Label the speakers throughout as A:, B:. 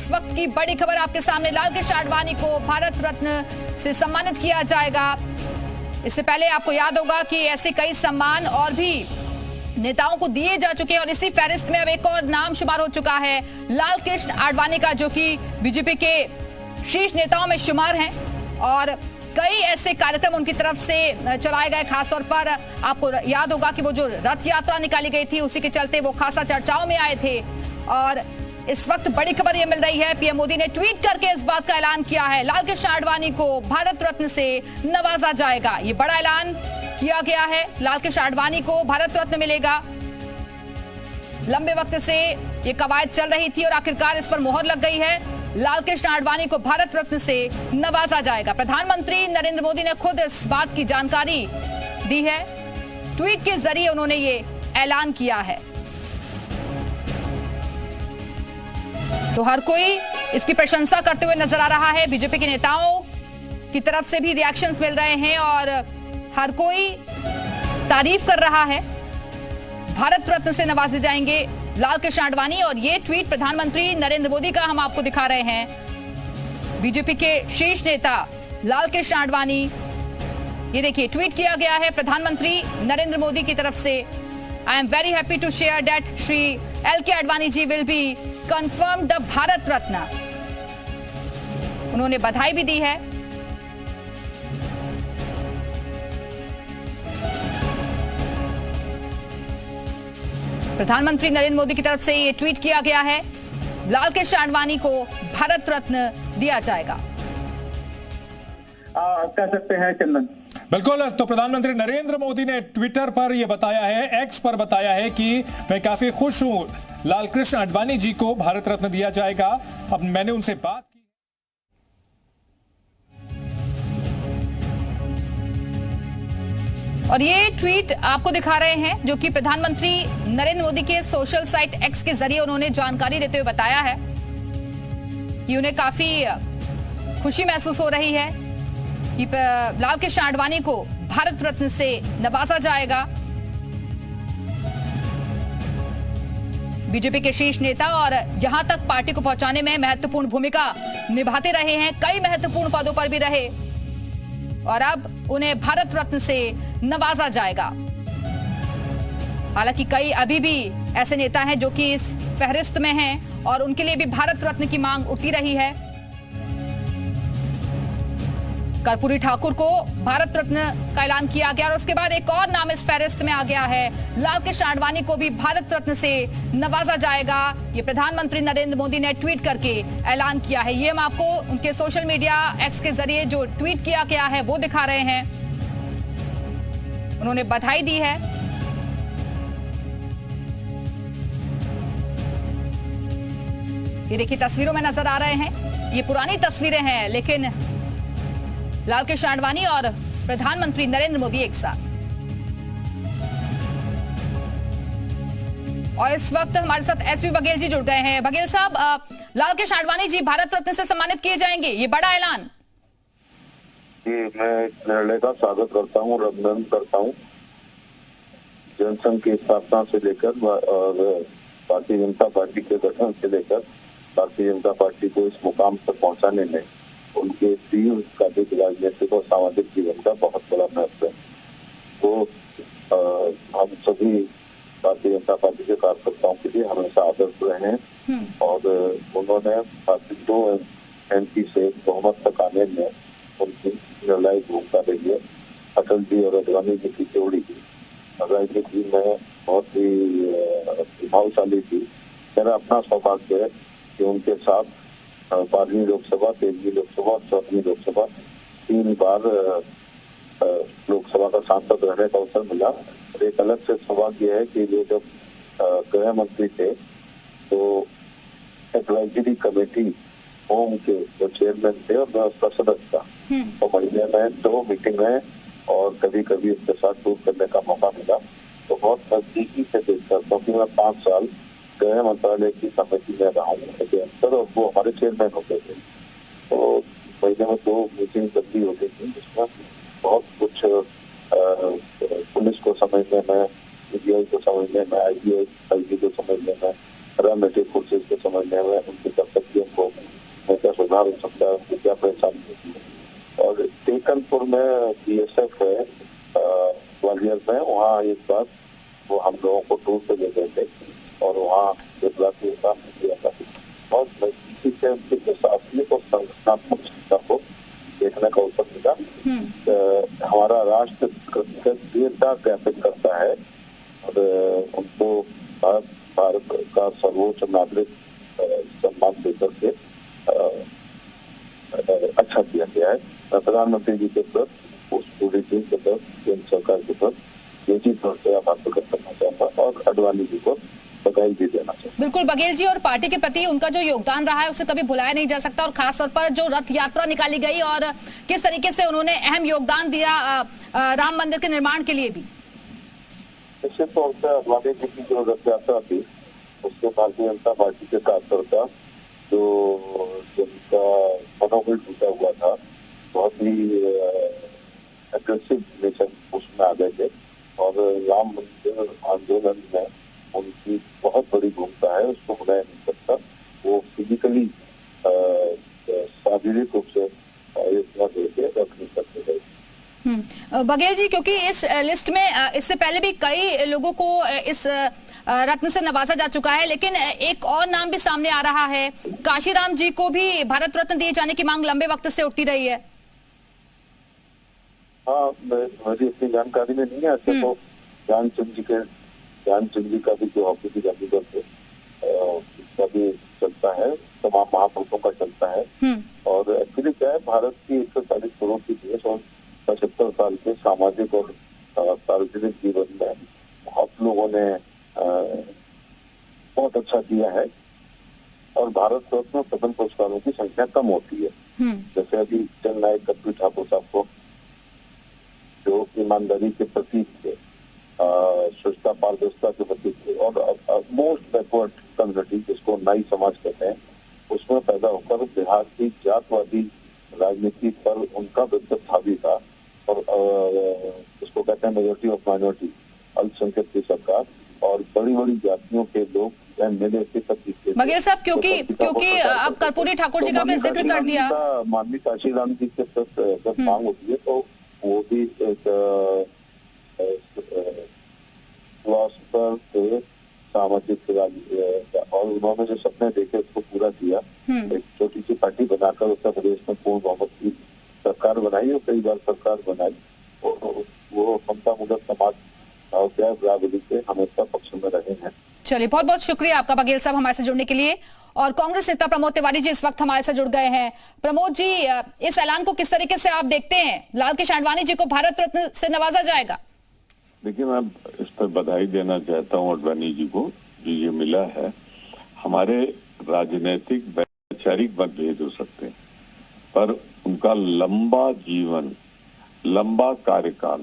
A: इस वक्त की बड़ी खबर आपके सामने, लालकृष्ण आडवाणी को भारत रत्न से सम्मानित किया जाएगा। इससे पहले आपको याद होगा कि ऐसे कई सम्मान और भी नेताओं को दिए जा चुके हैं और इसी फहरिस्त में अब एक और नाम शुमार हो चुका है लालकृष्ण आडवाणी का, जो कि बीजेपी के शीर्ष नेताओं में शुमार हैं और कई ऐसे कार्यक्रम उनकी तरफ से चलाए गए। खासतौर पर आपको याद होगा कि वो जो रथ यात्रा निकाली गई थी उसी के चलते वो खासा चर्चाओं में आए थे। और इस वक्त बड़ी खबर यह मिल रही है, पीएम मोदी ने ट्वीट करके इस बात का ऐलान किया है, लालकृष्ण आडवाणी को भारत रत्न से नवाजा जाएगा। ये बड़ा ऐलान किया गया है, लालकृष्ण आडवाणी को भारत रत्न मिलेगा। लंबे वक्त से ये कवायद चल रही थी और आखिरकार इस पर मोहर लग गई है, लालकृष्ण आडवाणी को भारत रत्न से नवाजा जाएगा। प्रधानमंत्री नरेंद्र मोदी ने खुद इस बात की जानकारी दी है, ट्वीट के जरिए उन्होंने ये ऐलान किया है। तो हर कोई इसकी प्रशंसा करते हुए नजर आ रहा है, बीजेपी के नेताओं की तरफ से भी रिएक्शंस मिल रहे हैं और हर कोई तारीफ कर रहा है। भारत रत्न से नवाजे जाएंगे लालकृष्ण आडवाणी और ये ट्वीट प्रधानमंत्री नरेंद्र मोदी का हम आपको दिखा रहे हैं। बीजेपी के शीर्ष नेता लालकृष्ण आडवाणी, ये देखिए ट्वीट किया गया है प्रधानमंत्री नरेंद्र मोदी की तरफ से। I am very happy to share that Shri LK Advani ji will be confirm the Bharat Ratna. उन्होंने बधाई भी दी है। प्रधानमंत्री नरेंद्र मोदी की तरफ से ये ट्वीट किया गया है, लालकृष्ण आडवाणी को भारत रत्न दिया जाएगा।
B: कह सकते हैं चंदन।
C: बिल्कुल, तो प्रधानमंत्री नरेंद्र मोदी ने ट्विटर पर यह बताया है, एक्स पर बताया है कि मैं काफी खुश हूं, लालकृष्ण आडवाणी जी को भारत रत्न दिया जाएगा। अब मैंने उनसे बात की।
A: और ये ट्वीट आपको दिखा रहे हैं जो कि प्रधानमंत्री नरेंद्र मोदी के सोशल साइट एक्स के जरिए उन्होंने जानकारी देते हुए बताया है कि उन्हें काफी खुशी महसूस हो रही है कि लालकृष्ण आडवाणी को भारत रत्न से नवाजा जाएगा। बीजेपी के शीर्ष नेता और यहां तक पार्टी को पहुंचाने में महत्वपूर्ण भूमिका निभाते रहे हैं, कई महत्वपूर्ण पदों पर भी रहे और अब उन्हें भारत रत्न से नवाजा जाएगा। हालांकि कई अभी भी ऐसे नेता हैं जो कि इस फहरिस्त में हैं और उनके लिए भी भारत रत्न की मांग उठती रही है। कर्पूरी ठाकुर को भारत रत्न का ऐलान किया गया और उसके बाद एक और नाम इस फहरिस्त में आ गया है, लालकृष्ण आडवाणी को भी भारत रत्न से नवाजा जाएगा। ये प्रधानमंत्री नरेंद्र मोदी ने ट्वीट करके ऐलान किया है। ये हम आपको उनके सोशल मीडिया एक्स के जरिए जो ट्वीट किया गया है वो दिखा रहे हैं। उन्होंने बधाई दी है। ये देखिए तस्वीरों में नजर आ रहे हैं, ये पुरानी तस्वीरें हैं लेकिन लालकृष्ण आडवाणी और प्रधानमंत्री नरेंद्र मोदी एक साथ। और इस वक्त हमारे साथ एसपी बघेल जी जुड़ गए हैं। बघेल साहब, लालकृष्ण आडवाणी जी भारत रत्न से सम्मानित किए जाएंगे, ये बड़ा ऐलान।
B: जी, मैं इस निर्णय का स्वागत करता हूँ, अभिनंदन करता हूँ। जनसंघ की स्थापना से लेकर और भारतीय जनता पार्टी के गठन से लेकर भारतीय जनता पार्टी को इस मुकाम तक पहुंचाने में उनके दीर्घकालिक राजनीतिक और सामाजिक जीवन का बहुत बड़ा महत्व है। तो हम सभी भारतीय जनता पार्टी के कार्यकर्ताओं के लिए हमेशा आदर्श रहे हैं और उन्होंने पार्टी 2 MP से बहुमत तक आने में उनकी निर्णायक भूमिका रही है। अटल जी और आडवाणी जी की जोड़ी राजनीति में बहुत ही प्रभावशाली थी। मेरा अपना सौभाग्य है कि उनके साथ 12वीं लोकसभा, 13वीं लोकसभा और 14वीं लोकसभा 3 बार लोकसभा का सांसद रहने का अवसर मिला। एक अलग से सौभाग्य है कि वे जब गृह मंत्री थे तो एडवाइजरी कमेटी होम के जो चेयरमैन थे और मैं उसका सदस्य था। तो महीने में 2 मीटिंग है और कभी कभी उसके साथ टूर करने का मौका मिला। तो बहुत नजदीकी से देखकर, क्योंकि मैं 5 साल गृह मंत्रालय की समिति में रहा हूँ अक्सर और वो हमारे चेयरमैन होते थे। तो महीने में 2 मीटिंग जल्दी होती थी जिसमें बहुत कुछ पुलिस को समझने में, CBI को समझने में, IGI को समझने में, पैरामिलिट्री फोर्सेज को समझने में, उनके कर्तव्यों को सुधार हो सकता है, उनको क्या परेशानी होती है। और टेकनपुर में बीएसएफ है ग्वालियर में, वहाँ एक बार वो हम लोगों को टूर पे ले गए थे और वहाँ काम किया था। बहुत नजदीकी से उनकी प्रशासनिक और संगठनात्मक क्षमता को देखने का अवसर मिला। हमारा राष्ट्र कृतज्ञता ज्ञापित करता है और उनको भारत का सर्वोच्च नागरिक सम्मान देकर के अच्छा किया गया है। प्रधानमंत्री जी के प्रति, उस पूरी टीम के प्रति, केंद्र सरकार के प्रति निजी तौर से आभार प्रकट करना चाहता और अडवाणी जी को बधाई भी देना चाहता।
A: बिल्कुल, बघेल जी, और पार्टी के प्रति उनका जो योगदान रहा है उसे कभी भुलाया नहीं जा सकता, और खासतौर पर जो रथ यात्रा निकाली गई और किस तरीके से उन्होंने अहम योगदान दिया राम मंदिर के निर्माण के लिए भी।
B: निश्चित तौर से अडवाणी जी की जो रथ यात्रा थी उससे भारतीय जनता पार्टी के कार्यकर्ता जो जिनका मनोबल टूटा हुआ था, बहुत ही एग्रेसिव नेचर उसमें आ गए थे और राम मंदिर आंदोलन में उनकी बहुत बड़ी भूमिका है, उसको भुलाया नहीं सकता। वो फिजिकली शारीरिक रूप से इतना देके रख नहीं सकते थे।
A: बघेल जी, क्योंकि इस लिस्ट में इससे पहले भी कई लोगों को इस रत्न से नवाजा जा चुका है, लेकिन एक और नाम भी सामने आ रहा है, काशीराम जी को भी भारत रत्न दिए जाने की मांग लंबे वक्त से उठती रही है।
B: हाँ, मुझे इतनी जानकारी में नहीं है। अच्छा, तो ध्यानचंद जी का भी जो हॉकी की जादूगर थे उसका भी चलता है, तमाम महापुरुषों का चलता है। और एक्चुअली क्या है, भारत की 140 करोड़ की देश और 75 साल के सामाजिक और सार्वजनिक जीवन में बहुत लोगों ने बहुत अच्छा किया है और भारत रत्न पद्म पुरस्कारों की संख्या कम होती है। जैसे अभी जननायक कर्पूरी ठाकुर साहब को जो ईमानदारी के प्रतीक थे, स्वच्छता पारदर्शिता के प्रतीक थे और मोस्ट बैकवर्ड कम्युनिटी जिसको नाई समाज कहते हैं, उसमें पैदा होकर बिहार की जातवादी राजनीति पर उनका व्यक्तित्व हावी था और उसको कहते हैं मेजोरिटी ऑफ माइनॉरिटी, अल्पसंख्यक की सरकार और बड़ी बड़ी जातियों के लोग मेले के प्रतीक।
A: बघेल साहब, क्योंकि अब कर्पूरी ठाकुर जी का आपने जिक्र कर दिया,
B: माननीय काशीराम जी के प्रति मांग होती है तो वो भी एक फिलॉसफर थे, सामाजिक और उन्होंने जो सपने देखे उसको पूरा किया। एक छोटी सी पार्टी बनाकर उत्तर प्रदेश में पूर्ण बहुमत की सरकार बनाई और कई बार सरकार बनाई और वो समता मुलक समाज और बराबरी के हमेशा पक्ष में रहे हैं।
A: चलिए, बहुत बहुत शुक्रिया आपका बघेल साहब हमारे से जुड़ने के लिए। और कांग्रेस नेता प्रमोद तिवारी जी इस वक्त हमारे साथ जुड़ गए हैं। प्रमोद जी, इस ऐलान को किस तरीके से आप देखते हैं, लाल कृष्ण आडवाणी जी को भारत रत्न से नवाजा जाएगा?
D: देखिए, मैं इस पर बधाई देना चाहता हूं आडवाणी जी को, जो ये मिला है। हमारे राजनीतिक वैचारिक मतभेद हो सकते हैं पर उनका लंबा जीवन, लंबा कार्यकाल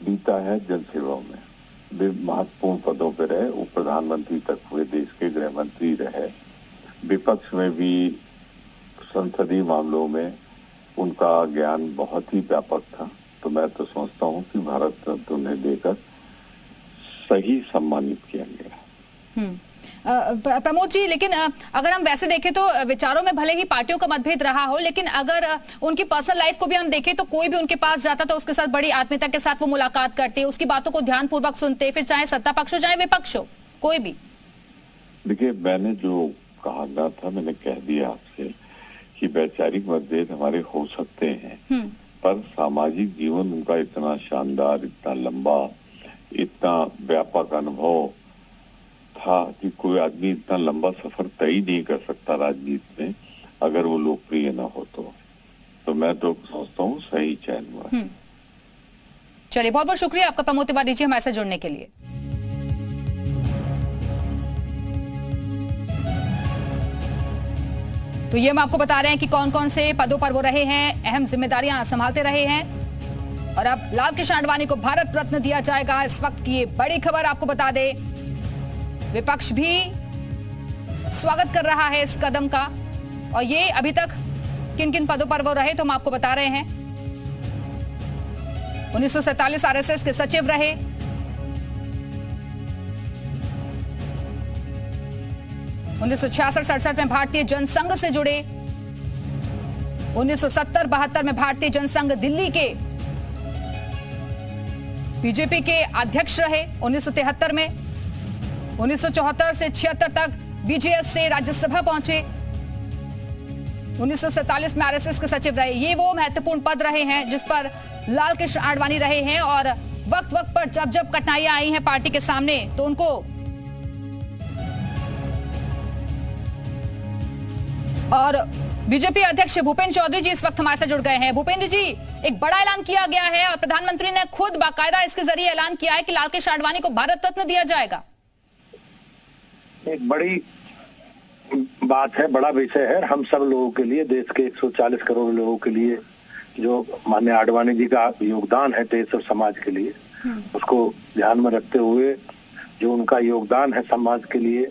D: बीता है जनसेवा में। वे महत्वपूर्ण पदों पर रहे, उप प्रधानमंत्री तक हुए, देश के गृह मंत्री रहे, विपक्ष में भी संसदीय मामलों में उनका ज्ञान बहुत ही व्यापक था। तो मैं तो समझता हूं कि भारत रत्न उन्हें देकर सही सम्मानित किया गया।
A: प्रमोद जी, लेकिन अगर हम वैसे देखें तो विचारों में भले ही पार्टियों का मतभेद रहा हो, लेकिन अगर उनकी पर्सनल लाइफ को भी हम देखें तो कोई भी उनके पास जाता तो उसके साथ बड़ी आत्मीयता के साथ वो मुलाकात करते, उसकी बातों को ध्यानपूर्वक सुनते, फिर चाहे सत्ता पक्ष हो चाहे विपक्ष हो, कोई भी।
D: देखिए, मैंने जो कहा था मैंने कह दिया आपसे कि वैचारिक मतभेद हमारे हो सकते हैं पर सामाजिक जीवन उनका इतना शानदार, इतना लंबा, इतना व्यापक अनुभव था कि कोई आदमी इतना लंबा सफर तय ही नहीं कर सकता राजनीति में अगर वो लोकप्रिय ना हो तो मैं तो सोचता हूँ सही चयन हुआ।
A: चलिए, बहुत बहुत शुक्रिया आपका प्रमोद तिवारी जी हमारे साथ जुड़ने के लिए। तो ये हम आपको बता रहे हैं कि कौन कौन से पदों पर वो रहे हैं, अहम जिम्मेदारियां संभालते रहे हैं और अब लाल कृष्ण आडवाणी को भारत रत्न दिया जाएगा। इस वक्त की ये बड़ी खबर आपको बता दे, विपक्ष भी स्वागत कर रहा है इस कदम का। और ये अभी तक किन किन पदों पर वो रहे तो हम आपको बता रहे हैं। 1947 आरएसएस के सचिव रहे, 1966-67 में भारतीय जनसंघ से जुड़े, 1970-72 में भारतीय जनसंघ दिल्ली के बीजेपी के अध्यक्ष रहे। 1973 में 1974 से 76 तक बीजेएस से राज्यसभा पहुंचे। 1947 में आरएसएस के सचिव रहे। ये वो महत्वपूर्ण पद रहे हैं जिस पर लाल कृष्ण आडवाणी रहे हैं और वक्त वक्त पर जब जब कठिनाइयां आई हैं पार्टी के सामने तो उनको और बीजेपी अध्यक्ष भूपेंद्र चौधरी जी इस वक्त हमारे साथ जुड़ गए हैं। भूपेंद्र जी, एक बड़ा ऐलान किया गया है और प्रधानमंत्री ने खुद बाकायदा इसके जरिए ऐलान किया है कि लाल कृष्ण आडवाणी को भारत रत्न दिया जाएगा।
B: एक बड़ी बात है, बड़ा विषय है हम सब लोगों के लिए, देश के 140 करोड़ लोगों के लिए। जो माननीय आडवाणी जी का योगदान है देश और समाज के लिए, उसको ध्यान में रखते हुए, जो उनका योगदान है समाज के लिए,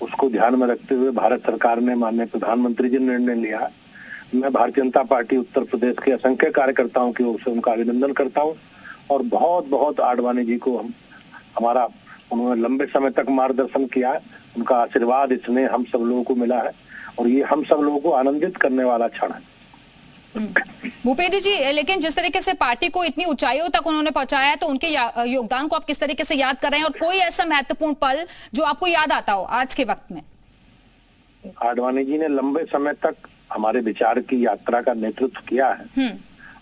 B: उसको ध्यान में रखते हुए भारत सरकार ने, माननीय प्रधानमंत्री जी ने निर्णय लिया। मैं भारतीय जनता पार्टी उत्तर प्रदेश के असंख्य कार्यकर्ताओं की ओर से उनका अभिनंदन करता हूं और बहुत बहुत आडवाणी जी को हमारा उन्होंने लंबे समय तक मार्गदर्शन किया है, उनका आशीर्वाद इसने हम सब लोगों को मिला है और ये हम सब लोगों को आनंदित करने वाला क्षण है।
A: भूपेंद्र जी, लेकिन जिस तरीके से पार्टी को इतनी ऊंचाइयों तक उन्होंने पहुंचाया है तो उनके योगदान को आप किस तरीके से याद कर रहे हैं और कोई ऐसा महत्वपूर्ण पल जो आपको याद आता हो आज के वक्त में?
B: आडवाणी जी ने लंबे समय तक हमारे विचार की यात्रा का नेतृत्व किया है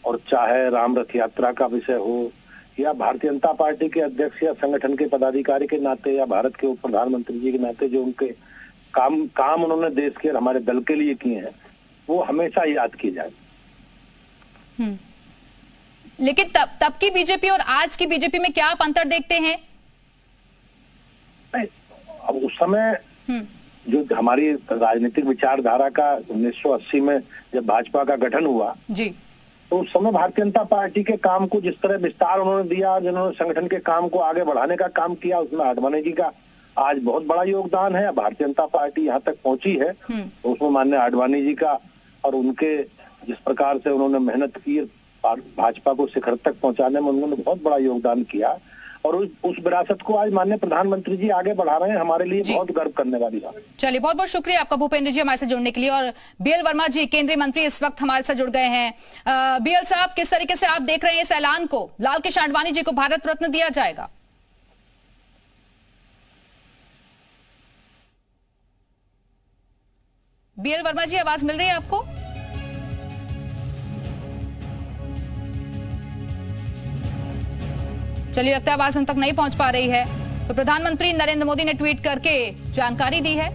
B: और चाहे राम रथ यात्रा का विषय हो या भारतीय जनता पार्टी के अध्यक्ष या संगठन के पदाधिकारी के नाते या भारत के उप प्रधानमंत्री जी के नाते जो उनके काम उन्होंने देश के और हमारे दल के लिए किए हैं वो हमेशा याद किए जाए।
A: लेकिन तब की बीजेपी और आज की बीजेपी में क्या आप अंतर देखते हैं?
B: अब उस समय जो हमारी राजनीतिक विचारधारा का 1980 में जब भाजपा का गठन हुआ
A: जी,
B: तो उस समय भारतीय जनता पार्टी के काम को जिस तरह विस्तार उन्होंने दिया, जिन्होंने संगठन के काम को आगे बढ़ाने का काम किया, उसमें आडवाणी जी का आज बहुत बड़ा योगदान है। भारतीय जनता पार्टी यहाँ तक पहुंची है तो उसमें माननीय आडवाणी जी का और उनके जिस प्रकार से उन्होंने मेहनत की भाजपा को शिखर तक पहुंचाने में उन्होंने बहुत बड़ा योगदान किया और उस विरासत को आज माननीय प्रधानमंत्री जी आगे बढ़ा रहे हैं, हमारे लिए बहुत गर्व करने वाली बात।
A: चलिए, बहुत बहुत शुक्रिया आपका भूपेंद्र जी हमारे साथ जुड़ने के लिए। और बीएल वर्मा जी केंद्रीय मंत्री इस वक्त हमारे साथ जुड़ गए हैं। बीएल साहब, किस तरीके से आप देख रहे हैं इस ऐलान को, लाल कृष्ण आडवाणी जी को भारत रत्न दिया जाएगा? बीएल वर्मा जी, आवाज मिल रही है आपको? चलिए, लगता है आवाज उन तक नहीं पहुंच पा रही है। तो प्रधानमंत्री नरेंद्र मोदी ने ट्वीट करके जानकारी दी है